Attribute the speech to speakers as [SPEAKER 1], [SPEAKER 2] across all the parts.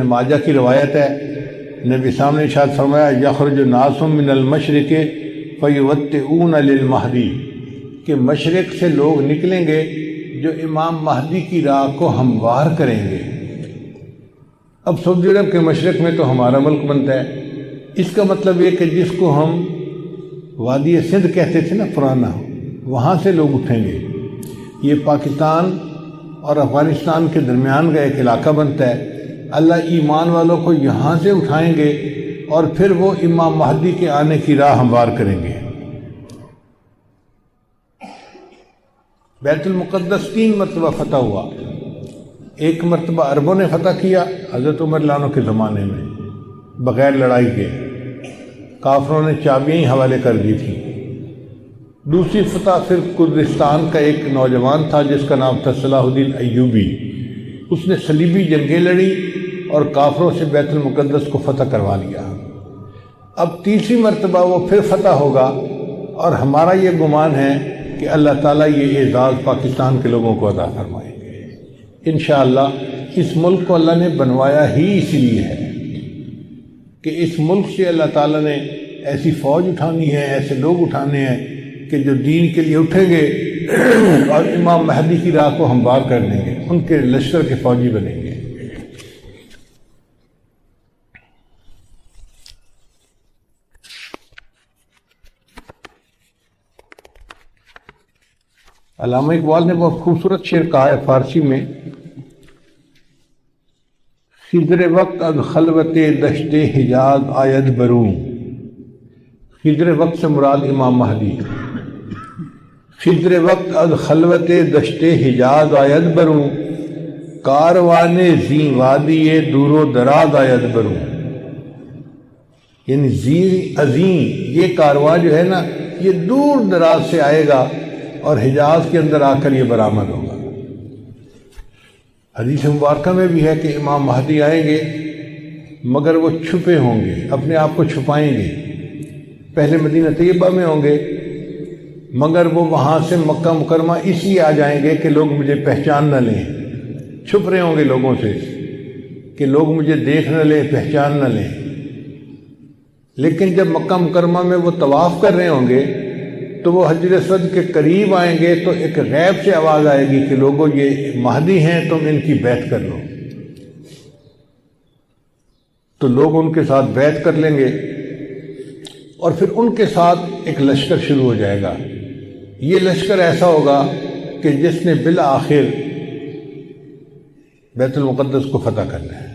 [SPEAKER 1] ماجہ کی روایت ہے، نبی صاحب نے ارشاد فرمایا یخرج الناس من المشرق فیوطئون للمہدی، کہ مشرق سے لوگ نکلیں گے جو امام مہدی کی راہ کو ہموار کریں گے۔ اب سعودی عرب کے مشرق میں تو ہمارا ملک بنتا ہے، اس کا مطلب یہ کہ جس کو ہم وادی سندھ کہتے تھے نا پرانا، وہاں سے لوگ اٹھیں گے۔ یہ پاکستان اور افغانستان کے درمیان کا ایک علاقہ بنتا ہے۔ اللہ ایمان والوں کو یہاں سے اٹھائیں گے اور پھر وہ امام مہدی کے آنے کی راہ ہموار کریں گے۔ بیت المقدس 3 مرتبہ فتح ہوا۔ ایک مرتبہ عربوں نے فتح کیا حضرت عمر رضی اللہ عنہ کے زمانے میں بغیر لڑائی کے، کافروں نے چابیاں ہی حوالے کر دی تھی۔ دوسری فتح پھر کردستان کا ایک نوجوان تھا جس کا نام تھا صلاح الدین ایوبی، اس نے صلیبی جنگیں لڑی اور کافروں سے بیت المقدس کو فتح کروا لیا۔ اب تیسری مرتبہ وہ پھر فتح ہوگا، اور ہمارا یہ گمان ہے کہ اللہ تعالیٰ یہ اعزاز پاکستان کے لوگوں کو عطا فرمائیں گے انشاءاللہ۔ اس ملک کو اللہ نے بنوایا ہی اس لیے ہے کہ اس ملک سے اللہ تعالیٰ نے ایسی فوج اٹھانی ہے، ایسے لوگ اٹھانے ہیں کہ جو دین کے لیے اٹھیں گے اور امام مہدی کی راہ کو ہموار کر دیں گے، ان کے لشکر کے فوجی بنیں گے۔ علامہ اقبال نے بہت خوبصورت شعر کہا ہے فارسی میں، خضر وقت از خلوت دشت حجاز آید بروں۔ خضر وقت سے مراد امام مہدی۔ خضر وقت از خلوت دشت حجاز آید بروں، کاروان زی وادی دور و دراز آید بروں۔ یعنی زی عظیم یہ کارواں جو ہے نا، یہ دور دراز سے آئے گا اور حجاز کے اندر آ کر یہ برآمد ہوگا۔ حدیث مبارکہ میں بھی ہے کہ امام مہدی آئیں گے مگر وہ چھپے ہوں گے، اپنے آپ کو چھپائیں گے۔ پہلے مدینہ طیبہ میں ہوں گے مگر وہ وہاں سے مکہ مکرمہ اس لیے آ جائیں گے کہ لوگ مجھے پہچان نہ لیں، چھپ رہے ہوں گے لوگوں سے کہ لوگ مجھے دیکھ نہ لیں، پہچان نہ لیں۔ لیکن جب مکہ مکرمہ میں وہ طواف کر رہے ہوں گے تو وہ حجر اسود کے قریب آئیں گے تو ایک غیب سے آواز آئے گی کہ لوگوں یہ مہدی ہیں، تم ان کی بیعت کر لو۔ تو لوگ ان کے ساتھ بیعت کر لیں گے اور پھر ان کے ساتھ ایک لشکر شروع ہو جائے گا۔ یہ لشکر ایسا ہوگا کہ جس نے بالآخر بیت المقدس کو فتح کرنا ہے۔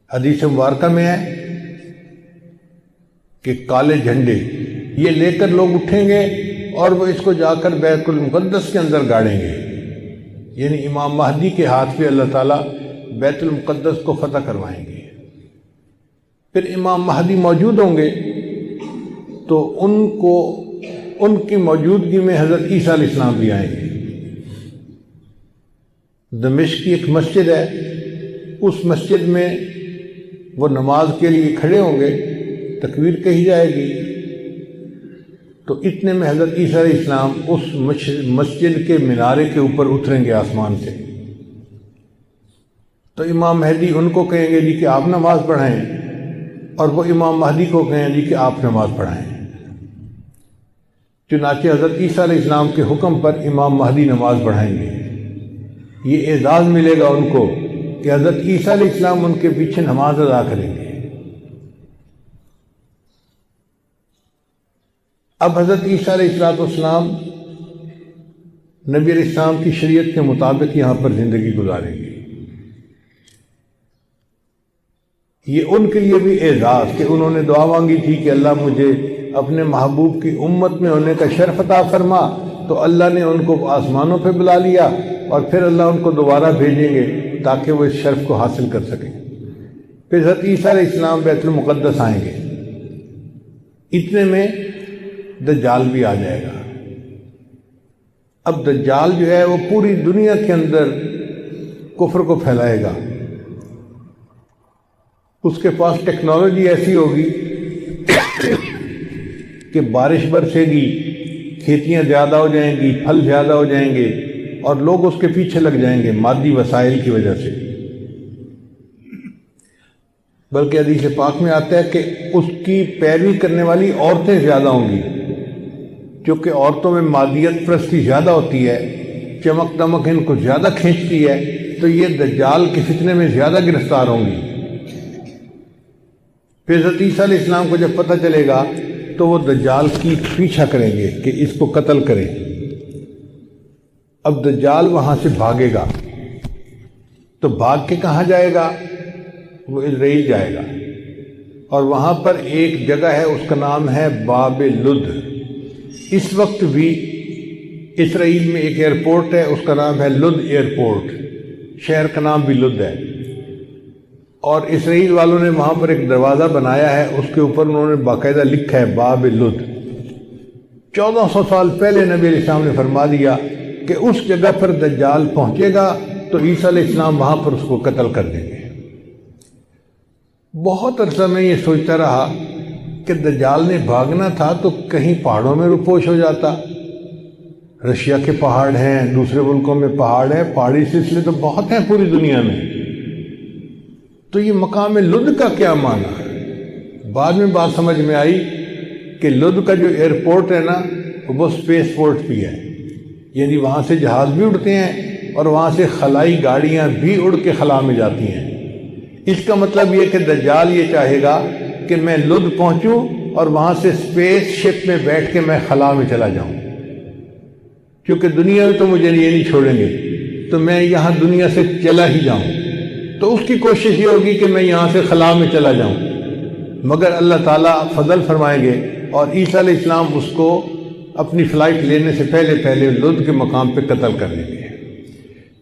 [SPEAKER 1] حدیث مبارکہ میں ہے کہ کالے جھنڈے یہ لے کر لوگ اٹھیں گے اور وہ اس کو جا کر بیت المقدس کے اندر گاڑیں گے، یعنی امام مہدی کے ہاتھ پہ اللہ تعالیٰ بیت المقدس کو فتح کروائیں گے۔ پھر امام مہدی موجود ہوں گے تو ان کی موجودگی میں حضرت عیسیٰ علیہ السلام بھی آئیں گے۔ دمشق کی ایک مسجد ہے، اس مسجد میں وہ نماز کے لیے کھڑے ہوں گے، تکبیر کہی جائے گی تو اتنے میں حضرت عیسیٰ علیہ السلام اس مسجد کے مینارے کے اوپر اتریں گے آسمان سے۔ تو امام مہدی ان کو کہیں گے جی کہ آپ نماز پڑھائیں، اور وہ امام مہدی کو کہیں جی کہ آپ نماز پڑھائیں۔ چنانچہ حضرت عیسیٰ علیہ السلام کے حکم پر امام مہدی نماز پڑھائیں گے۔ یہ اعزاز ملے گا ان کو کہ حضرت عیسیٰ علیہ السلام ان کے پیچھے نماز ادا کریں گے۔ اب حضرت عیسیٰ علیہ السلام نبی علیہ السلام کی شریعت کے مطابق یہاں پر زندگی گزاریں گے۔ یہ ان کے لیے بھی اعزاز کہ انہوں نے دعا مانگی تھی کہ اللہ مجھے اپنے محبوب کی امت میں ہونے کا شرف عطا فرما، تو اللہ نے ان کو آسمانوں پہ بلا لیا اور پھر اللہ ان کو دوبارہ بھیجیں گے تاکہ وہ اس شرف کو حاصل کر سکیں۔ پھر حضرت عیسیٰ علیہ السلام بیت المقدس آئیں گے، اتنے میں دجال بھی آ جائے گا۔ اب دجال جو ہے وہ پوری دنیا کے اندر کفر کو پھیلائے گا۔ اس کے پاس ٹیکنالوجی ایسی ہوگی کہ بارش برسے گی، کھیتیاں زیادہ ہو جائیں گی، پھل زیادہ ہو جائیں گے، اور لوگ اس کے پیچھے لگ جائیں گے مادی وسائل کی وجہ سے۔ بلکہ حدیث پاک میں آتا ہے کہ اس کی پیروی کرنے والی عورتیں زیادہ ہوں گی، کیونکہ عورتوں میں مادیت پرستی زیادہ ہوتی ہے، چمک دمک ان کو زیادہ کھینچتی ہے، تو یہ دجال کے فتنے میں زیادہ گرفتار ہوں گی۔ پھر حضرت عیسیٰ علیہ السلام کو جب پتہ چلے گا تو وہ دجال کی پیچھا کریں گے کہ اس کو قتل کریں۔ اب دجال وہاں سے بھاگے گا، تو بھاگ کے کہاں جائے گا؟ وہ اسرائیل جائے گا، اور وہاں پر ایک جگہ ہے، اس کا نام ہے باب لد۔ اس وقت بھی اسرائیل میں ایک ایئرپورٹ ہے، اس کا نام ہے لد ایئرپورٹ، شہر کا نام بھی لد ہے، اور اسرائیل والوں نے وہاں پر ایک دروازہ بنایا ہے، اس کے اوپر انہوں نے باقاعدہ لکھا ہے باب لد۔ 1400 سال پہلے نبی علیہ السلام نے فرما دیا کہ اس جگہ پر دجال پہنچے گا تو عیسیٰ علیہ السلام وہاں پر اس کو قتل کر دیں گے۔ بہت عرصہ میں یہ سوچتا رہا کہ دجال نے بھاگنا تھا تو کہیں پہاڑوں میں روپوش ہو جاتا، رشیا کے پہاڑ ہیں، دوسرے ملکوں میں پہاڑ ہیں، پہاڑی سلسلے تو بہت ہیں پوری دنیا میں، تو یہ مقام لد کا کیا معنی؟ بعد میں بات سمجھ میں آئی کہ لد کا جو ایئرپورٹ ہے نا وہ سپیس پورٹ بھی ہے، یعنی وہاں سے جہاز بھی اڑتے ہیں اور وہاں سے خلائی گاڑیاں بھی اڑ کے خلا میں جاتی ہیں۔ اس کا مطلب یہ کہ دجال یہ چاہے گا کہ میں لد پہنچوں اور وہاں سے سپیس شپ میں بیٹھ کے میں خلا میں چلا جاؤں، کیونکہ دنیا میں تو مجھے یہ نہیں چھوڑیں گے، تو میں یہاں دنیا سے چلا ہی جاؤں، تو اس کی کوشش یہ ہوگی کہ میں یہاں سے خلا میں چلا جاؤں، مگر اللہ تعالیٰ فضل فرمائیں گے اور عیسیٰ علیہ السلام اس کو اپنی فلائٹ لینے سے پہلے لد کے مقام پہ قتل کر دیں گے۔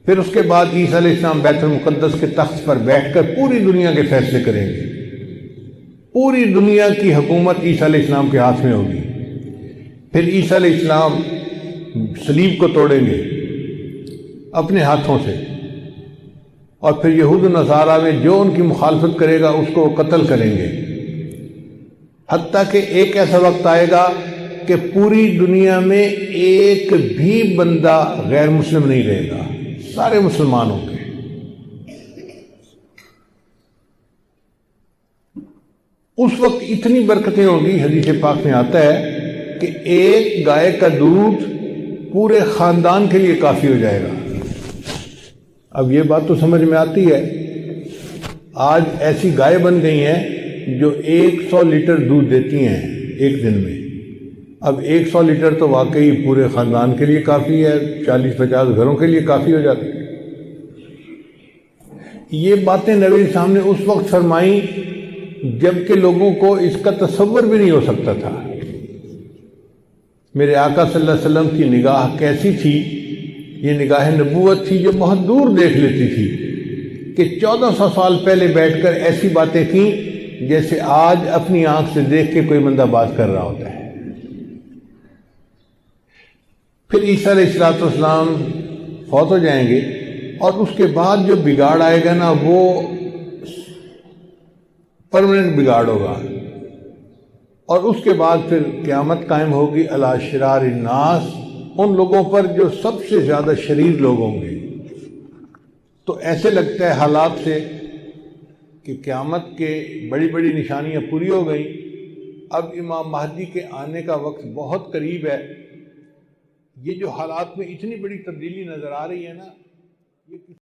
[SPEAKER 1] پھر اس کے بعد عیسیٰ علیہ السلام بیت المقدس کے تخت پر بیٹھ کر پوری دنیا کے فیصلے کریں گے، پوری دنیا کی حکومت عیسیٰ علیہ السلام کے ہاتھ میں ہوگی۔ پھر عیسیٰ علیہ السلام صلیب کو توڑیں گے اپنے ہاتھوں سے، اور پھر یہود و نصارہ میں جو ان کی مخالفت کرے گا اس کو وہ قتل کریں گے، حتیٰ کہ ایک ایسا وقت آئے گا کہ پوری دنیا میں ایک بھی بندہ غیر مسلم نہیں رہے گا، سارے مسلمان ہوں گے۔ اس وقت اتنی برکتیں ہوں گی، حدیث پاک میں آتا ہے کہ ایک گائے کا دودھ پورے خاندان کے لیے کافی ہو جائے گا۔ اب یہ بات تو سمجھ میں آتی ہے، آج ایسی گائے بن گئی ہیں جو 100 لیٹر دودھ دیتی ہیں ایک دن میں۔ اب 100 لیٹر تو واقعی پورے خاندان کے لیے کافی ہے، 40-50 گھروں کے لیے کافی ہو جاتی ہے۔ یہ باتیں نبی صاحب نے اس وقت فرمائیں جب کہ لوگوں کو اس کا تصور بھی نہیں ہو سکتا تھا۔ میرے آقا صلی اللہ علیہ وسلم کی نگاہ کیسی تھی؟ یہ نگاہ نبوت تھی جو بہت دور دیکھ لیتی تھی، کہ 1400 سال پہلے بیٹھ کر ایسی باتیں کیں جیسے آج اپنی آنکھ سے دیکھ کے کوئی بندہ بات کر رہا ہوتا ہے۔ پھر عیسیٰ علیہ السلام فوت ہو جائیں گے، اور اس کے بعد جو بگاڑ آئے گا نا وہ پرماننٹ بگاڑ ہوگا، اور اس کے بعد پھر قیامت قائم ہوگی علی شرار الناس، ان لوگوں پر جو سب سے زیادہ شریر لوگ ہوں گے۔ تو ایسے لگتا ہے حالات سے کہ قیامت کے بڑی بڑی نشانیاں پوری ہو گئیں، اب امام مہدی کے آنے کا وقت بہت قریب ہے۔ یہ جو حالات میں اتنی بڑی تبدیلی نظر آ رہی ہے نا، یہ